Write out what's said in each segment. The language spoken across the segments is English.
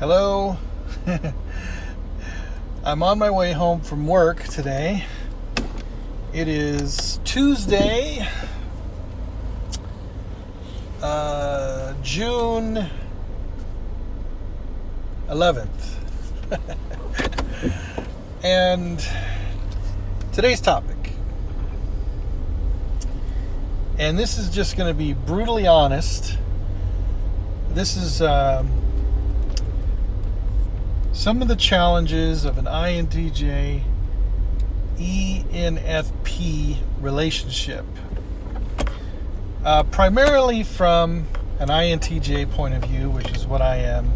Hello. I'm on my way home from work today. It is Tuesday, June 11th. And today's topic, and this is just going to be brutally honest. This is some of the challenges of an INTJ ENFP relationship, primarily from an INTJ point of view, which is what I am,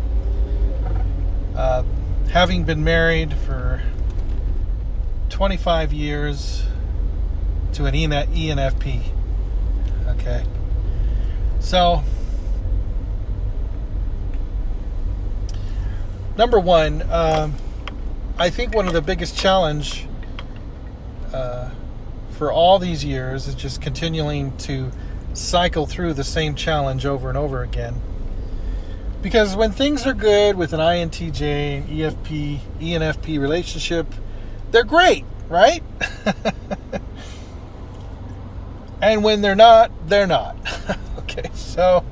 having been married for 25 years to an ENFP. Okay, so number one, I think one of the biggest challenge for all these years is just continuing to cycle through the same challenge over and over again. Because when things are good with an INTJ and ENFP relationship, they're great, right? And when they're not, they're not. Okay, so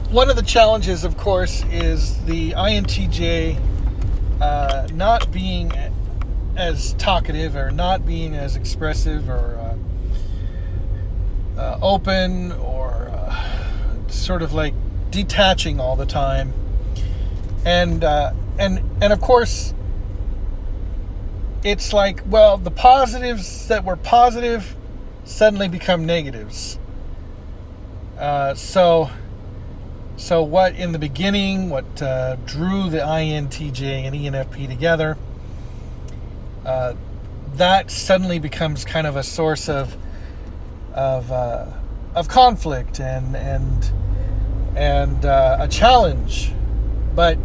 one of the challenges, of course, is the INTJ not being as talkative or not being as expressive or open or sort of like detaching all the time, and of course, it's like, well, the positives that were positive suddenly become negatives. So what in the beginning, what drew the INTJ and ENFP together, that suddenly becomes kind of a source of conflict and a challenge. But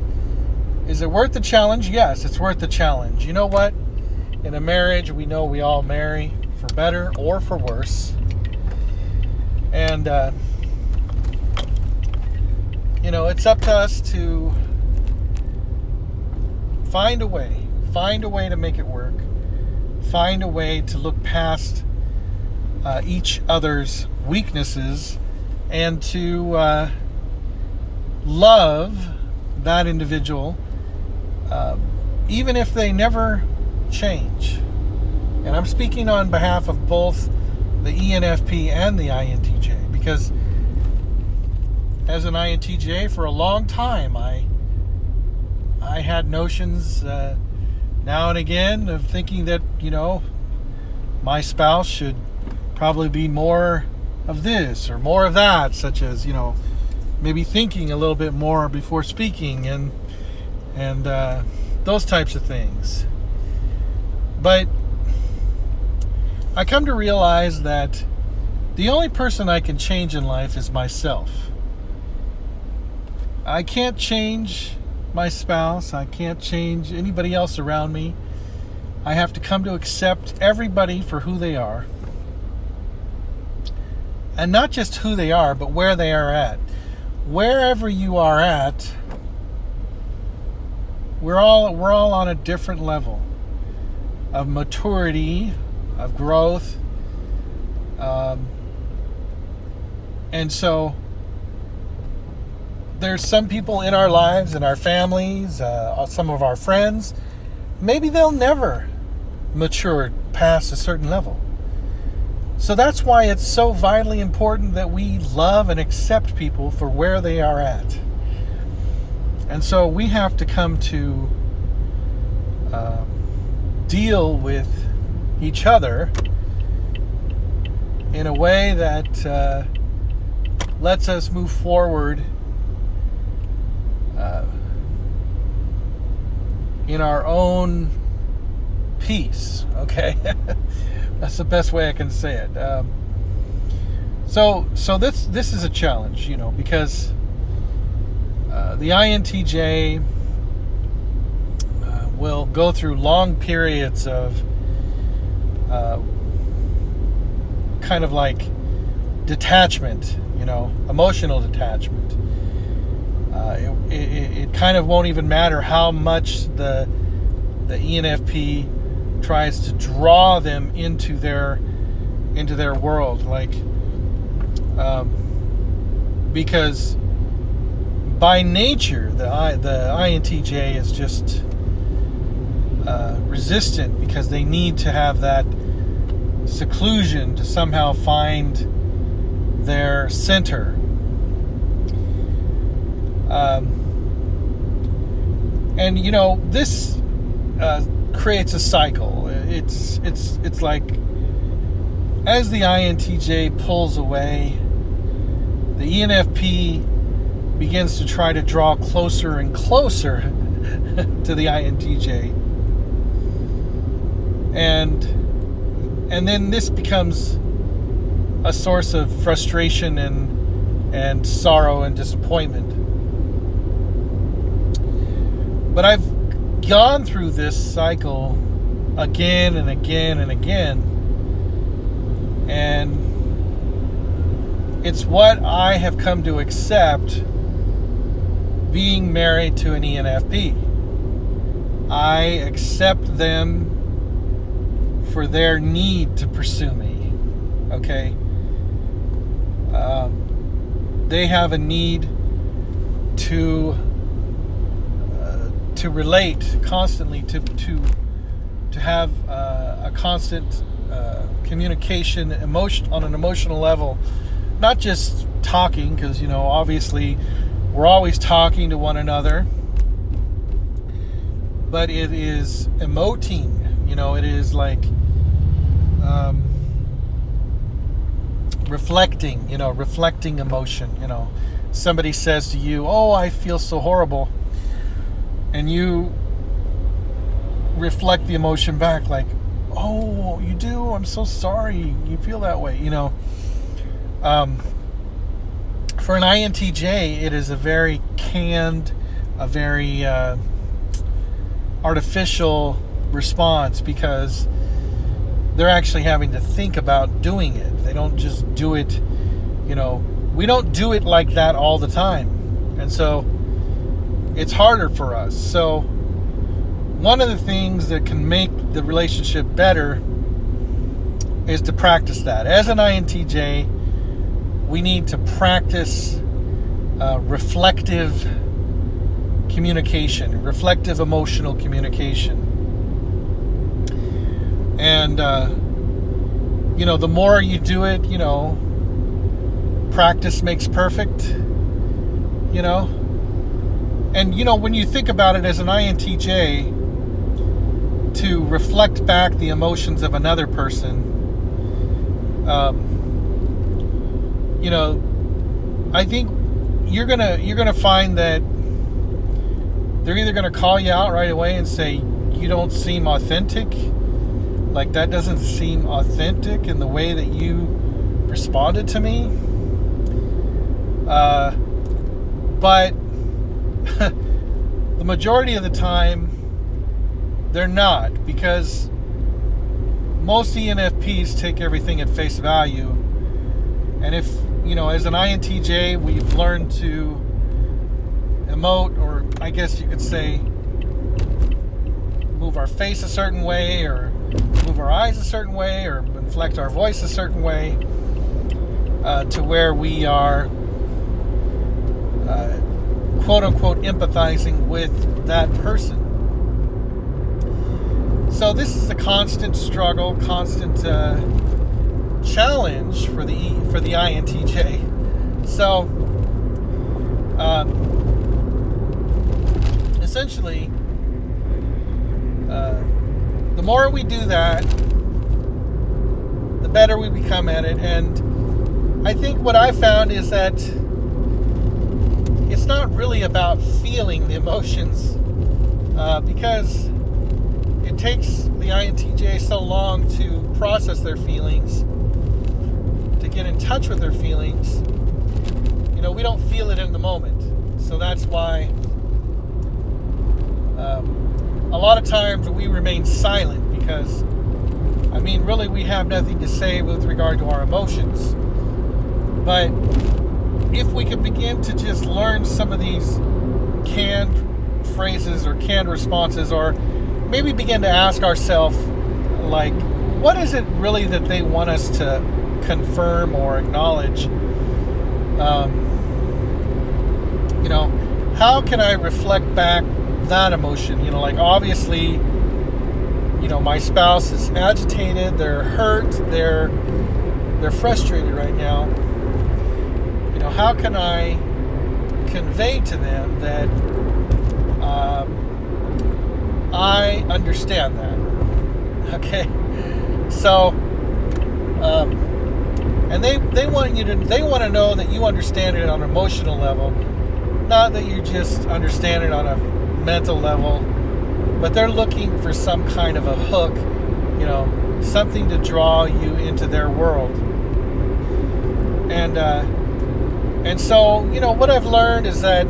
is it worth the challenge? Yes, it's worth the challenge. You know what? In a marriage, we know we all marry for better or for worse. And it's up to us to find a way to make it work, find a way to look past each other's weaknesses, and to love that individual, even if they never change. And I'm speaking on behalf of both the ENFP and the INTJ, because as an INTJ for a long time, I had notions now and again of thinking that, my spouse should probably be more of this or more of that, such as, maybe thinking a little bit more before speaking and those types of things. But I come to realize that the only person I can change in life is myself. I can't change my spouse. I can't change anybody else around me. I have to come to accept everybody for who they are. And not just who they are, but where they are at. Wherever you are at, we're all on a different level of maturity, of growth. And so there's some people in our lives, in our families, some of our friends, maybe they'll never mature past a certain level. So that's why it's so vitally important that we love and accept people for where they are at. And so we have to come to deal with each other in a way that lets us move forward in our own peace. Okay, that's the best way I can say it. So this is a challenge, because the INTJ will go through long periods of kind of like detachment, emotional detachment. It kind of won't even matter how much the ENFP tries to draw them into their world, because by nature the INTJ is just resistant, because they need to have that seclusion to somehow find their center. And this creates a cycle. It's like, as the INTJ pulls away, the ENFP begins to try to draw closer and closer to the INTJ, and then this becomes a source of frustration and sorrow and disappointment. But I've gone through this cycle again and again and again, and it's what I have come to accept being married to an ENFP. I accept them for their need to pursue me. Okay? They have a need to relate constantly, to have a constant communication, on an emotional level, not just talking, because obviously we're always talking to one another, but it is emoting. It is like reflecting emotion. Somebody says to you, "Oh, I feel so horrible," and you reflect the emotion back, like, "Oh, you do? I'm so sorry you feel that way." For an INTJ, it is a very canned, a very artificial response, because they're actually having to think about doing it. They don't just do it, we don't do it like that all the time. And so it's harder for us. So one of the things that can make the relationship better is to practice that. As an INTJ, we need to practice reflective communication, reflective emotional communication. And, the more you do it, practice makes perfect, And, when you think about it as an INTJ, to reflect back the emotions of another person, I think you're gonna find that they're either gonna call you out right away and say, "You don't seem authentic. Like, that doesn't seem authentic in the way that you responded to me." But the majority of the time, they're not, because most ENFPs take everything at face value. And if, as an INTJ, we've learned to emote, or I guess you could say move our face a certain way, or move our eyes a certain way, or inflect our voice a certain way, to where we are quote unquote empathizing with that person. So this is a constant struggle, constant challenge for the INTJ. So essentially, the more we do that, the better we become at it. And I think what I found is that it's not really about feeling the emotions, because it takes the INTJ so long to process their feelings, to get in touch with their feelings. We don't feel it in the moment. So that's why a lot of times we remain silent, because really we have nothing to say with regard to our emotions. But if we could begin to just learn some of these canned phrases or canned responses, or maybe begin to ask ourselves, like, what is it really that they want us to confirm or acknowledge? How can I reflect back that emotion? Like, obviously, my spouse is agitated, they're hurt, they're frustrated right now. How can I convey to them that I understand that? Okay, so and they want to know that you understand it on an emotional level, not that you just understand it on a mental level, but they're looking for some kind of a hook, something to draw you into their world. And so, what I've learned is that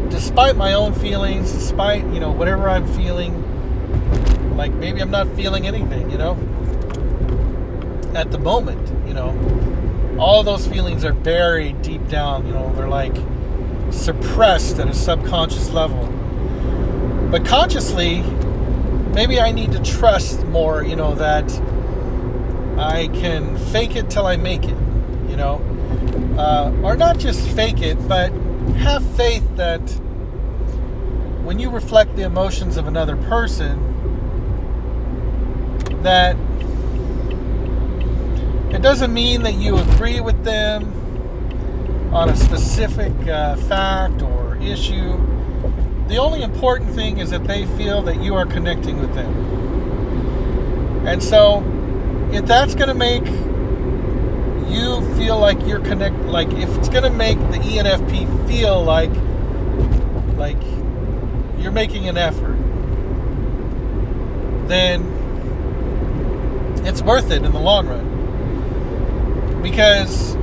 despite my own feelings, despite, whatever I'm feeling, like maybe I'm not feeling anything, at the moment, all those feelings are buried deep down, they're like suppressed at a subconscious level. But consciously, maybe I need to trust more, that I can fake it till I make it, or not just fake it, but have faith that when you reflect the emotions of another person, that it doesn't mean that you agree with them on a specific fact or issue. The only important thing is that they feel that you are connecting with them. And so, if that's going to make you feel like you're like if it's going to make the ENFP feel like you're making an effort, then it's worth it in the long run. Because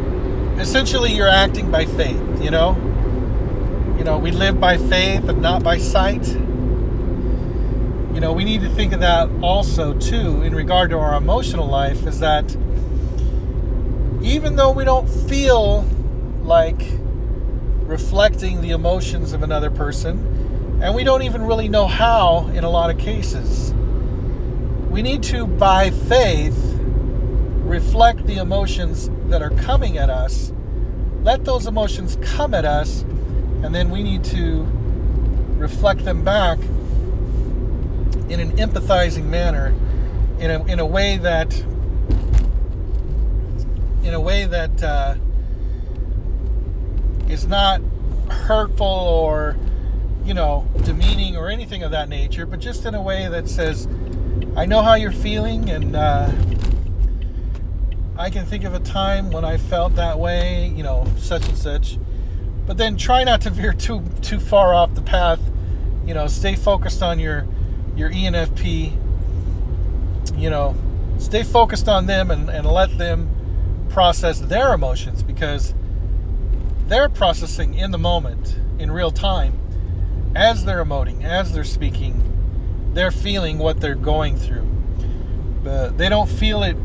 essentially you're acting by faith, we live by faith and not by sight. We need to think of that also too in regard to our emotional life, is that even though we don't feel like reflecting the emotions of another person, and we don't even really know how in a lot of cases, we need to, by faith, reflect the emotions that are coming at us. Let those emotions come at us, and then we need to reflect them back in an empathizing manner, in a way that is not hurtful or demeaning or anything of that nature, but just in a way that says, I know how you're feeling, and I can think of a time when I felt that way, such and such. But then try not to veer too far off the path. Stay focused on your ENFP. Stay focused on them and let them process their emotions, because they're processing in the moment, in real time, as they're emoting, as they're speaking. They're feeling what they're going through. But they don't feel it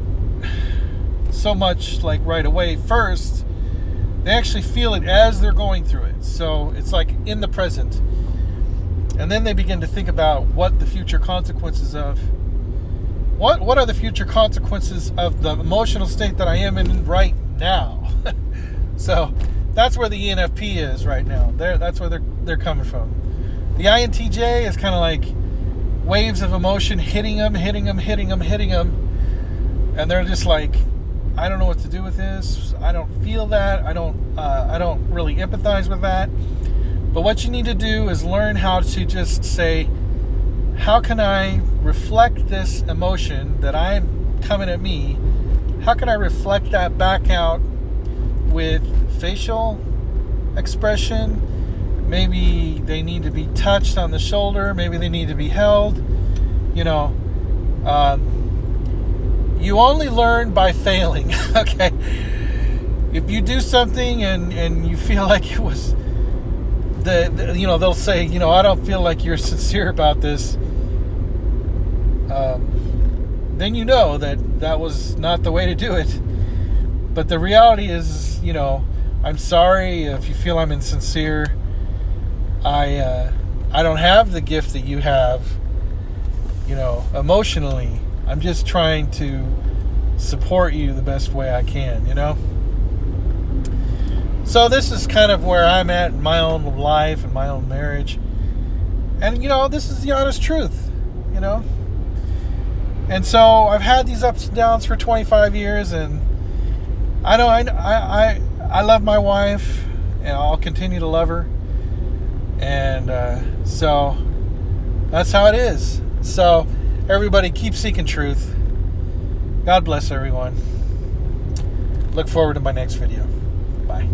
so much like right away first. They actually feel it as they're going through it. So it's like in the present. And then they begin to think about what the future consequences of what are the future consequences of the emotional state that I am in right now. So that's where the ENFP is right now. That's where they're coming from. The INTJ is kind of like waves of emotion hitting them, and they're just like, I don't know what to do with this. I don't feel that. I don't really empathize with that. But what you need to do is learn how to just say, how can I reflect this emotion that I'm coming at me? How can I reflect that back out with facial expression? Maybe they need to be touched on the shoulder. Maybe they need to be held. You only learn by failing. Okay. If you do something and you feel like it was they'll say, I don't feel like you're sincere about this. Then you know that was not the way to do it. But the reality is, I I'm sorry if you feel I'm insincere. I don't have the gift that you have, emotionally. I'm just trying to support you the best way I can, So this is kind of where I'm at in my own life and my own marriage. And, this is the honest truth, And so I've had these ups and downs for 25 years, and I love my wife, and I'll continue to love her. And so that's how it is. So everybody keep seeking truth. God bless everyone. Look forward to my next video. Bye.